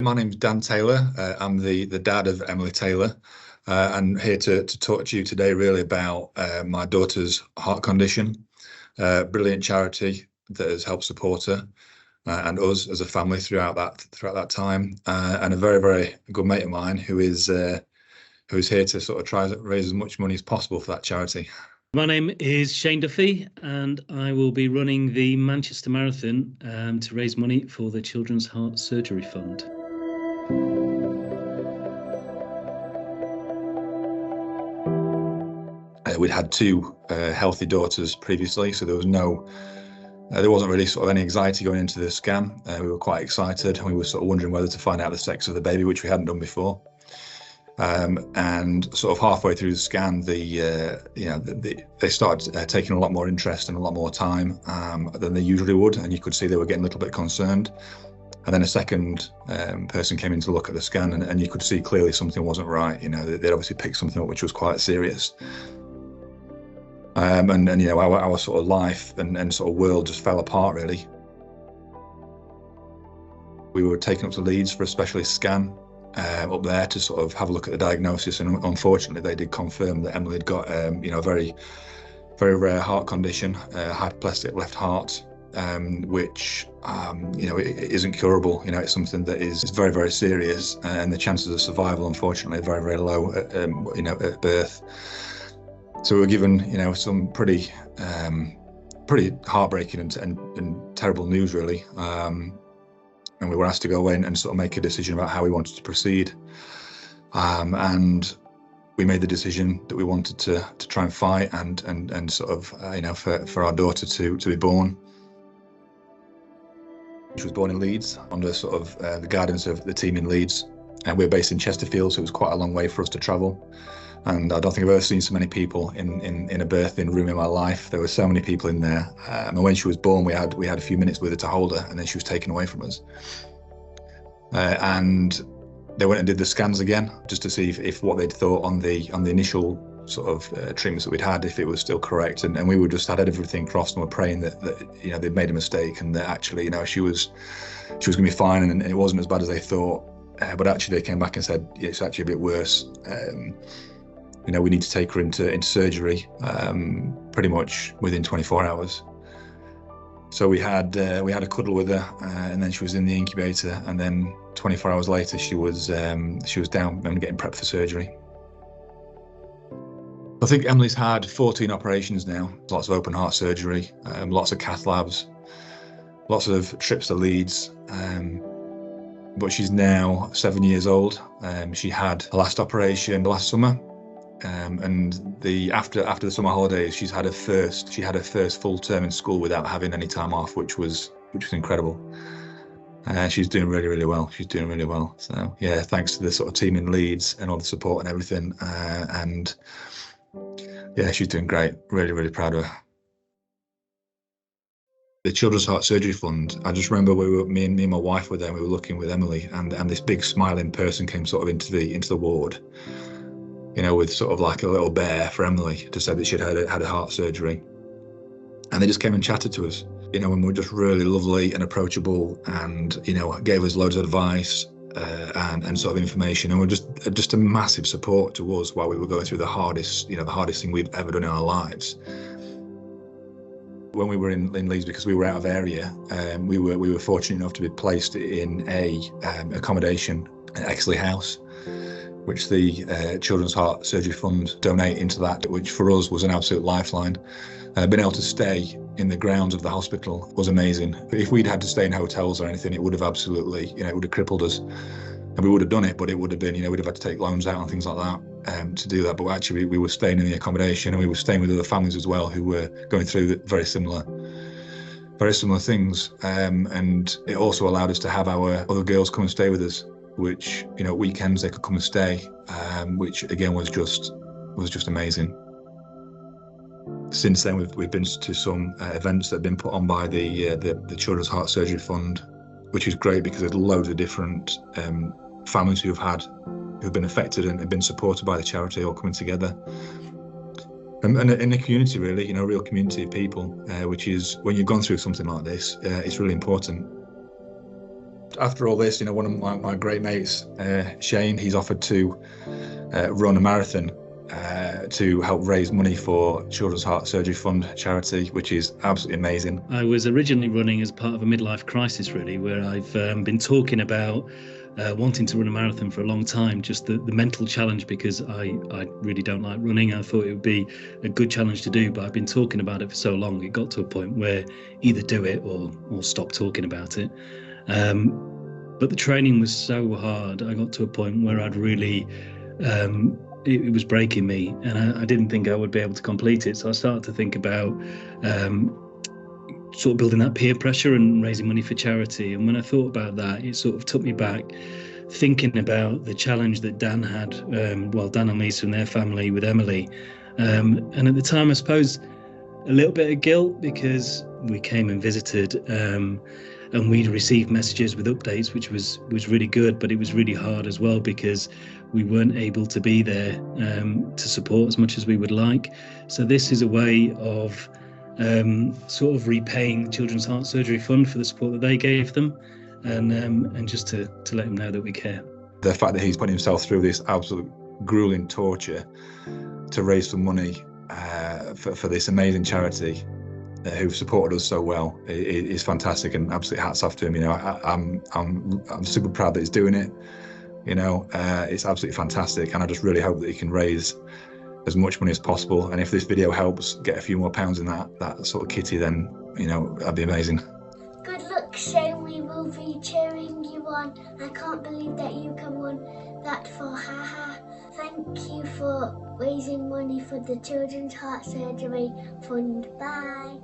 My name's Dan Taylor. I'm the dad of Emily Taylor, and here to talk to you today really about my daughter's heart condition. Brilliant charity that has helped support her and us as a family throughout that time, and a very good mate of mine who's here to sort of try to raise as much money as possible for that charity. My name is Shane Duffy, and I will be running the Manchester Marathon to raise money for the Children's Heart Surgery Fund. We'd had two healthy daughters previously, so there wasn't really sort of any anxiety going into the scan. We were quite excited, and we were sort of wondering whether to find out the sex of the baby, which we hadn't done before. And sort of halfway through the scan, they started taking a lot more interest and a lot more time than they usually would, and you could see they were getting a little bit concerned. And then a second person came in to look at the scan, and you could see clearly something wasn't right. They'd obviously picked something up which was quite serious. And our sort of life and sort of world just fell apart really. We were taken up to Leeds for a specialist scan up there to sort of have a look at the diagnosis, and unfortunately they did confirm that Emily had got a very rare heart condition, hypoplastic left heart, which it isn't curable. It's something that is very serious, and the chances of survival unfortunately are very low at birth. So we were given some pretty heartbreaking and terrible news really, and we were asked to go in and sort of make a decision about how we wanted to proceed, and we made the decision that we wanted to try and fight and sort of for our daughter to be born. She was born in Leeds under sort of the guidance of the team in Leeds, and we're based in Chesterfield, so it was quite a long way for us to travel. And I don't think I've ever seen so many people in a birthing room in my life. There were so many people in there. And when she was born, we had a few minutes with her to hold her, and then she was taken away from us. And they went and did the scans again, just to see if what they'd thought on the initial sort of treatments that we'd had, if it was still correct. And we were just had everything crossed, and were praying that they'd made a mistake, and that actually she was going to be fine, and it wasn't as bad as they thought. But actually they came back and said it's actually a bit worse. We need to take her into surgery pretty much within 24 hours. So we had a cuddle with her, and then she was in the incubator, and then 24 hours later she was down and getting prepped for surgery. I think Emily's had 14 operations now, lots of open heart surgery, lots of cath labs, lots of trips to Leeds. But she's now 7 years old. She had her last operation last summer. And after the summer holidays, she had her first full term in school without having any time off, which was incredible. She's doing really well. She's doing really well. So yeah, thanks to the sort of team in Leeds and all the support and everything. And yeah, she's doing great. Really proud of her. The Children's Heart Surgery Fund, I just remember me and my wife were there, and we were looking with Emily, and this big smiling person came sort of into the ward, with sort of like a little bear for Emily, to say that she'd had a heart surgery. And they just came and chatted to us, and we were just really lovely and approachable, and gave us loads of advice and sort of information, and were just a massive support to us while we were going through the hardest thing we've ever done in our lives. When we were in Leeds, because we were out of area, we were fortunate enough to be placed in a accommodation at Exley House, which the Children's Heart Surgery Fund donate into that, which for us was an absolute lifeline. Being able to stay in the grounds of the hospital was amazing. If we'd had to stay in hotels or anything, it would have absolutely, it would have crippled us. And we would have done it, but it would have been, we'd have had to take loans out and things like that to do that. But actually, we were staying in the accommodation, and we were staying with other families as well who were going through very similar things. And it also allowed us to have our other girls come and stay with us, which weekends they could come and stay, which again was just amazing. Since then, we've been to some events that have been put on by the Children's Heart Surgery Fund, which is great because there's loads of different families who've been affected and have been supported by the charity, all coming together. And in a community, really, a real community of people, which is, when you've gone through something like this, it's really important. After all this, one of my great mates, Shane, he's offered to run a marathon to help raise money for Children's Heart Surgery Fund charity, which is absolutely amazing. I was originally running as part of a midlife crisis, really, where I've been talking about wanting to run a marathon for a long time, just the mental challenge, because I really don't like running. I thought it would be a good challenge to do, but I've been talking about it for so long, it got to a point where either do it or stop talking about it. But the training was so hard, I got to a point where I'd really, it was breaking me, and I didn't think I would be able to complete it. So I started to think about sort of building that peer pressure and raising money for charity. And when I thought about that, it sort of took me back, thinking about the challenge that Dan had, Dan and Lisa and their family with Emillie. And at the time, I suppose, a little bit of guilt, because we came and visited, and we'd received messages with updates, which was really good, but it was really hard as well, because we weren't able to be there to support as much as we would like. So this is a way of sort of repaying Children's Heart Surgery Fund for the support that they gave them, and just to let them know that we care. The fact that he's putting himself through this absolute grueling torture to raise some money for this amazing charity who've supported us so well is fantastic, and absolutely hats off to him. I'm super proud that he's doing it. It's absolutely fantastic, and I just really hope that he can raise as much money as possible. And if this video helps get a few more pounds in that sort of kitty, then that'd be amazing. Good luck, Shane. We will be cheering you on. I can't believe that you can run that far. Haha. Thank you for raising money for the Children's Heart Surgery Fund. Bye.